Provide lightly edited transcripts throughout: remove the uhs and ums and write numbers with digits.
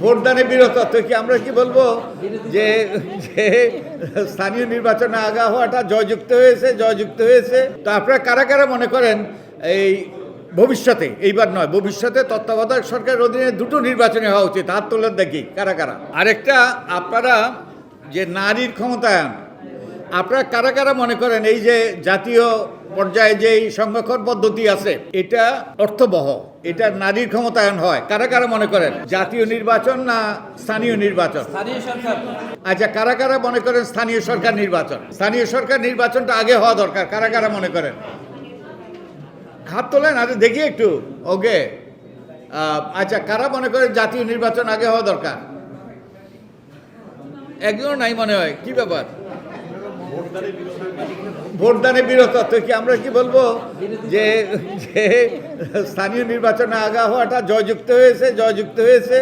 ভোটদানে বিরত তো কি আমরা কি বলবো যে যে স্থানীয় নির্বাচনে আগা হওয়াটা জয়যুক্ত হয়েছে তো আপনারা কারা কারা মনে করেন এই ভবিষ্যতে এইবার নয় ভবিষ্যতে তত্ত্বাবধায়ক সরকারের অধীনে দুটো নির্বাচনে হওয়া উচিত হাত তোলার দেখি কারা কারা আরেকটা আপনারা যে নারীর ক্ষমতায়ন আপনারা কারা কারা মনে করেন এই যে জাতীয় পর্যায়ে যে সংরক্ষণ পদ্ধতি আছে এটা অর্থবহ এটা নারীর ক্ষমতায়ন হয় কারা কারা মনে করেন জাতীয় নির্বাচন না স্থানীয় নির্বাচন স্থানীয় সরকার আচ্ছা কারা কারা মনে করেন স্থানীয় সরকার নির্বাচনটা আগে হওয়া দরকার কারা কারা মনে করেন হাত তোলেন আরে দেখি একটু ওকে আচ্ছা কারা মনে করেন জাতীয় নির্বাচন আগে হওয়া দরকার একজন নাই মনে হয় কি ব্যাপার ভোটদানে বিরত তো কি আমরা কি বলবো যে স্থানীয় নির্বাচনে আগা হওয়াটা জয়যুক্ত হয়েছে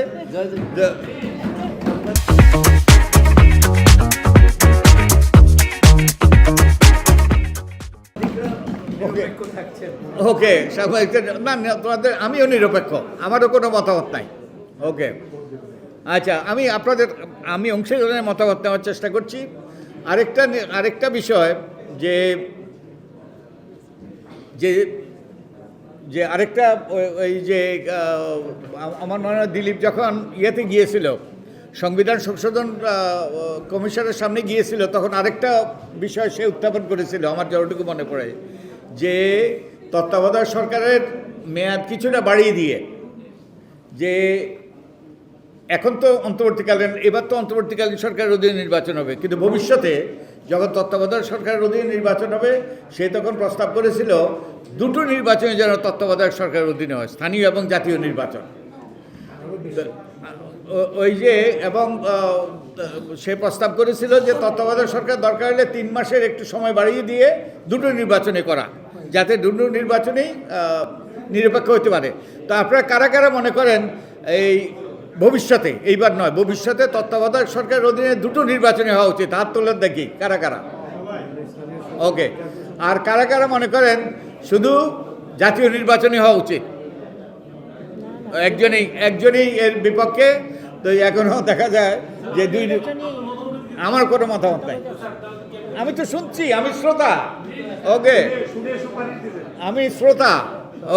ওকে না তোমাদের আমিও নিরপেক্ষ আমারও কোনো মতামত নাই ওকে আচ্ছা আমি অংশীদারের মতামত নেওয়ার চেষ্টা করছি আরেকটা বিষয় যে যে যে আরেকটা ওই যে আমার মনে হয় দিলীপ যখন ইয়েতে গিয়েছিল সংবিধান সংশোধন কমিশনের সামনে গিয়েছিল তখন আরেকটা বিষয় সে উত্থাপন করেছিল আমার যতটুকু মনে পড়ে যে তত্ত্বাবধায়ক সরকারের মেয়াদ কিছুটা বাড়িয়ে দিয়ে যে এখন তো এবার তো অন্তর্বর্তীকালীন সরকারের অধীনে নির্বাচন হবে কিন্তু ভবিষ্যতে যখন তত্ত্বাবধায়ক সরকারের অধীনে নির্বাচন হবে সে তখন প্রস্তাব করেছিল দুটো নির্বাচনে যেন তত্ত্বাবধায়ক সরকারের অধীনে হয় স্থানীয় এবং জাতীয় নির্বাচন ওই যে এবং সে প্রস্তাব করেছিল যে তত্ত্বাবধায়ক সরকার দরকার হলে 3 মাসের একটু সময় বাড়িয়ে দিয়ে দুটো নির্বাচনে করা যাতে দুটো নির্বাচনেই নিরপেক্ষ হতে পারে তো আপনারা কারা কারা মনে করেন এই ভবিষ্যতে এইবার নয় ভবিষ্যতে তত্ত্বাবধায়ক সরকারের অধীনে দুটো নির্বাচনে হওয়া উচিত হাত তোলার দেখি কারা কারা ওকে আর কারা কারা মনে করেন শুধু জাতীয় নির্বাচনে হওয়া উচিত একজনই এর বিপক্ষে তো এখনও দেখা যায় যে আমার কোনো মতামত নাই আমি তো শুনছি আমি শ্রোতা ওকে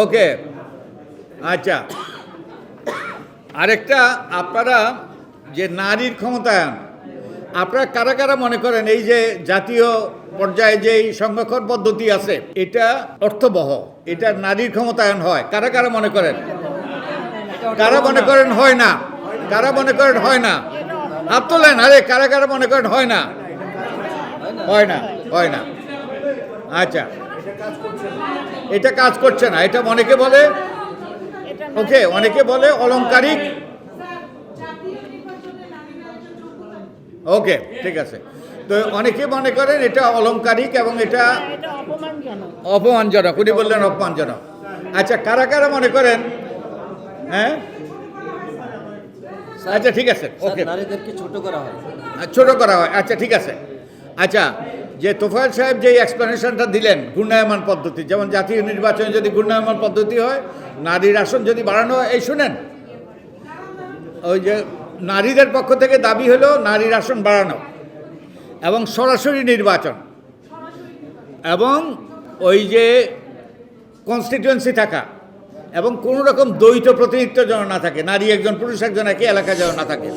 ওকে আচ্ছা আরেকটা আপনারা যে নারীর ক্ষমতায়ন আপনারা কারা কারা মনে করেন এই যে জাতীয় পর্যায়ে যে সংরক্ষণ পদ্ধতি আছে এটা অর্থবহ এটা নারীর ক্ষমতায়ন হয় কারা কারা মনে করেন হয় না হাত তোলেন আরে কারা কারা মনে করেন হয় না আচ্ছা এটা কাজ করছে না এটা অনেকে বলে অলংকারিক ওকে ঠিক আছে তো অনেকে মনে করেন এটা অলংকারিক এবং এটা অপমানজনক উনি বললেন অপমানজনক আচ্ছা কারা কারা মনে করেন হ্যাঁ আচ্ছা ঠিক আছে ওকে নারীদেরকে ছোট করা হয় আচ্ছা ঠিক আছে আচ্ছা যে তোফায়েল সাহেব যে এক্সপ্লেনেশনটা দিলেন ঘূর্ণায়মান পদ্ধতি যেমন জাতীয় নির্বাচনে যদি ঘূর্ণায়মান পদ্ধতি হয় নারীর আসন যদি বাড়ানো হয় এই শুনেন ওই যে নারীদের পক্ষ থেকে দাবি হলো নারীর আসন বাড়ানো এবং সরাসরি নির্বাচন এবং ওই যে কনস্টিটিউয়েন্সি থাকা এবং কোনো রকম দ্বৈত প্রতিনিধিত্ব যেন না থাকে নারী একজন পুরুষ একজন একই এলাকা যেন না থাকে